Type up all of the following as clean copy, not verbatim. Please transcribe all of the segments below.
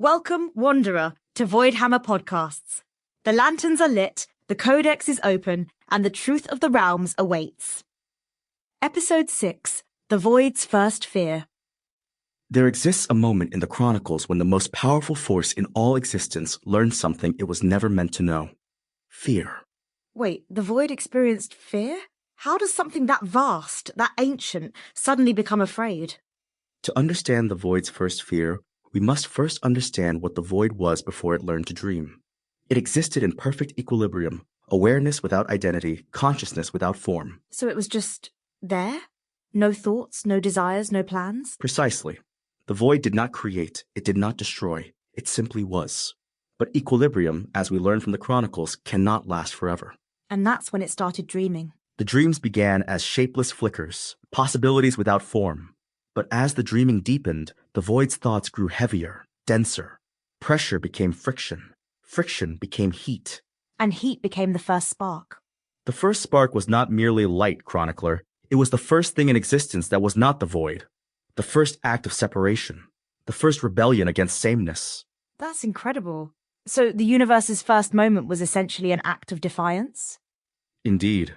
Welcome, Wanderer, to VoidHammer Podcasts. The lanterns are lit, the Codex is open, and the truth of the realms awaits. Episode 6, The Void's First Fear. There exists a moment in the Chronicles when the most powerful force in all existence learned something it was never meant to know. Fear. Wait, the Void experienced fear? How does something that vast, that ancient, suddenly become afraid? To understand the Void's first fear, we must first understand what the Void was before it learned to dream. It existed in perfect equilibrium, awareness without identity, consciousness without form. So it was just there? No thoughts, no desires, no plans? Precisely. The Void did not create, it did not destroy, it simply was. But equilibrium, as we learn from the Chronicles, cannot last forever. And that's when it started dreaming. The dreams began as shapeless flickers, possibilities without form. But as the dreaming deepened, the Void's thoughts grew heavier, denser. Pressure became friction. Friction became heat. And heat became the first spark. The first spark was not merely light, Chronicler. It was the first thing in existence that was not the Void. The first act of separation. The first rebellion against sameness. That's incredible. So the universe's first moment was essentially an act of defiance? Indeed.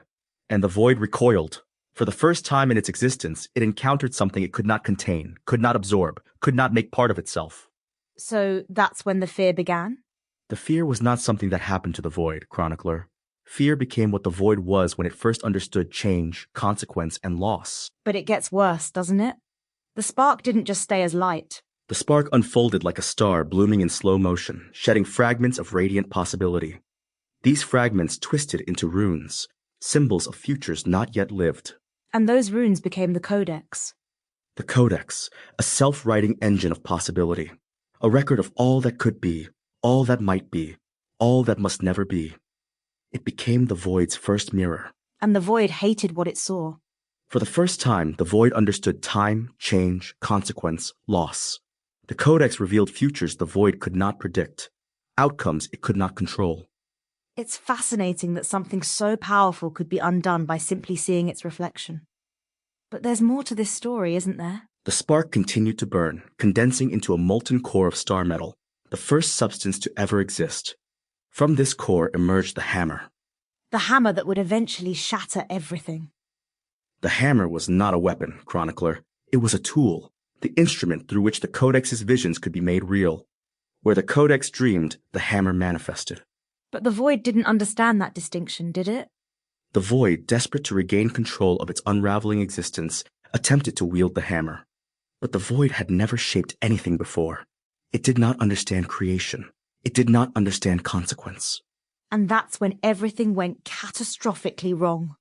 And the Void recoiled. For the first time in its existence, it encountered something it could not contain, could not absorb, could not make part of itself. So that's when the fear began? The fear was not something that happened to the Void, Chronicler. Fear became what the Void was when it first understood change, consequence, and loss. But it gets worse, doesn't it? The spark didn't just stay as light. The spark unfolded like a star blooming in slow motion, shedding fragments of radiant possibility. These fragments twisted into runes, symbols of futures not yet lived. And those runes became the Codex. The Codex, a self-writing engine of possibility, a record of all that could be, all that might be, all that must never be. It became the Void's first mirror. And the Void hated what it saw. For the first time, the Void understood time, change, consequence, loss. The Codex revealed futures the Void could not predict, outcomes it could not control. It's fascinating that something so powerful could be undone by simply seeing its reflection. But there's more to this story, isn't there? The spark continued to burn, condensing into a molten core of star metal, the first substance to ever exist. From this core emerged the hammer. The hammer that would eventually shatter everything. The hammer was not a weapon, Chronicler. It was a tool, the instrument through which the Codex's visions could be made real. Where the Codex dreamed, the hammer manifested. But the Void didn't understand that distinction, did it? The Void, desperate to regain control of its unraveling existence, attempted to wield the hammer. But the Void had never shaped anything before. It did not understand creation. It did not understand consequence. And that's when everything went catastrophically wrong.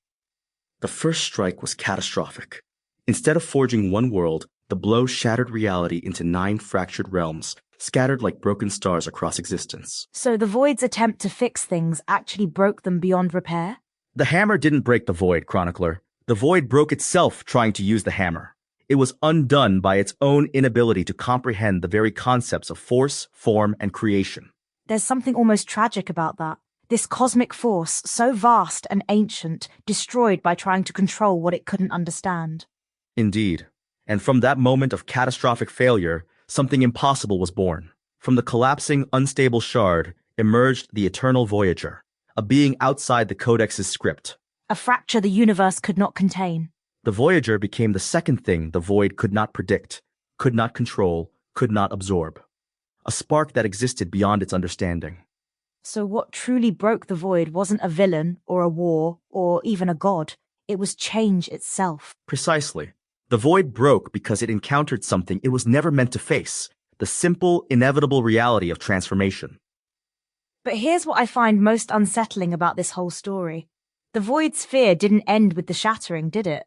The first strike was catastrophic. Instead of forging one world, the blow shattered reality into 9 fractured realms, scattered like broken stars across existence. So the Void's attempt to fix things actually broke them beyond repair? The hammer didn't break the Void, Chronicler. The Void broke itself trying to use the hammer. It was undone by its own inability to comprehend the very concepts of force, form, and creation. There's something almost tragic about that. This cosmic force, so vast and ancient, destroyed by trying to control what it couldn't understand. Indeed. And from that moment of catastrophic failure, something impossible was born. From the collapsing, unstable shard emerged the eternal Voyager, a being outside the Codex's script. A fracture the universe could not contain. The Voyager became the second thing the Void could not predict, could not control, could not absorb. A spark that existed beyond its understanding. So what truly broke the Void wasn't a villain, or a war, or even a god. It was change itself. Precisely. The Void broke because it encountered something it was never meant to face, the simple, inevitable reality of transformation. But here's what I find most unsettling about this whole story. The Void's fear didn't end with the Shattering, did it?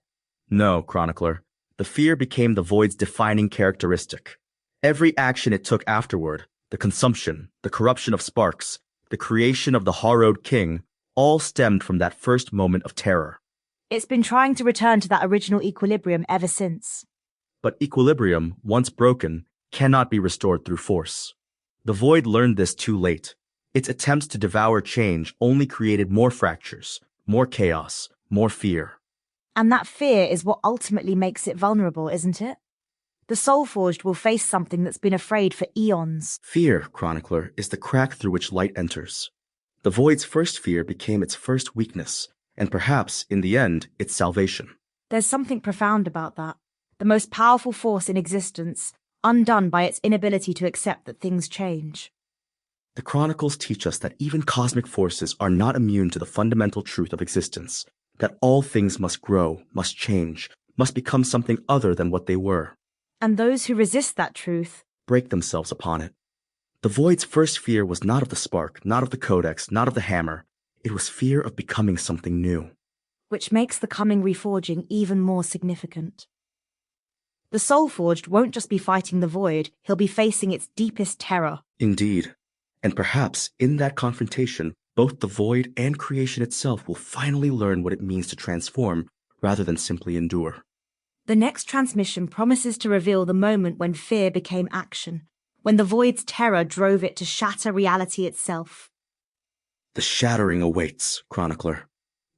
No, Chronicler. The fear became the Void's defining characteristic. Every action it took afterward, the consumption, the corruption of sparks, the creation of the Harrowed King, all stemmed from that first moment of terror. It's been trying to return to that original equilibrium ever since. But equilibrium, once broken, cannot be restored through force. The Void learned this too late. Its attempts to devour change only created more fractures, more chaos, more fear. And that fear is what ultimately makes it vulnerable, isn't it? The Soulforged will face something that's been afraid for eons. Fear, Chronicler, is the crack through which light enters. The Void's first fear became its first weakness, and perhaps, in the end, its salvation. There's something profound about that. The most powerful force in existence, undone by its inability to accept that things change. The Chronicles teach us that even cosmic forces are not immune to the fundamental truth of existence, that all things must grow, must change, must become something other than what they were. And those who resist that truth break themselves upon it. The Void's first fear was not of the spark, not of the Codex, not of the hammer. It was fear of becoming something new. Which makes the coming reforging even more significant. The Soulforged won't just be fighting the Void, he'll be facing its deepest terror. Indeed. And perhaps, in that confrontation, both the Void and creation itself will finally learn what it means to transform, rather than simply endure. The next transmission promises to reveal the moment when fear became action, when the Void's terror drove it to shatter reality itself. The shattering awaits, Chronicler.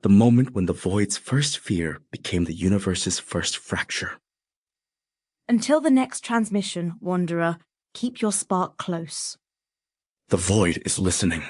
The moment when the Void's first fear became the universe's first fracture. Until the next transmission, Wanderer, keep your spark close. The Void is listening.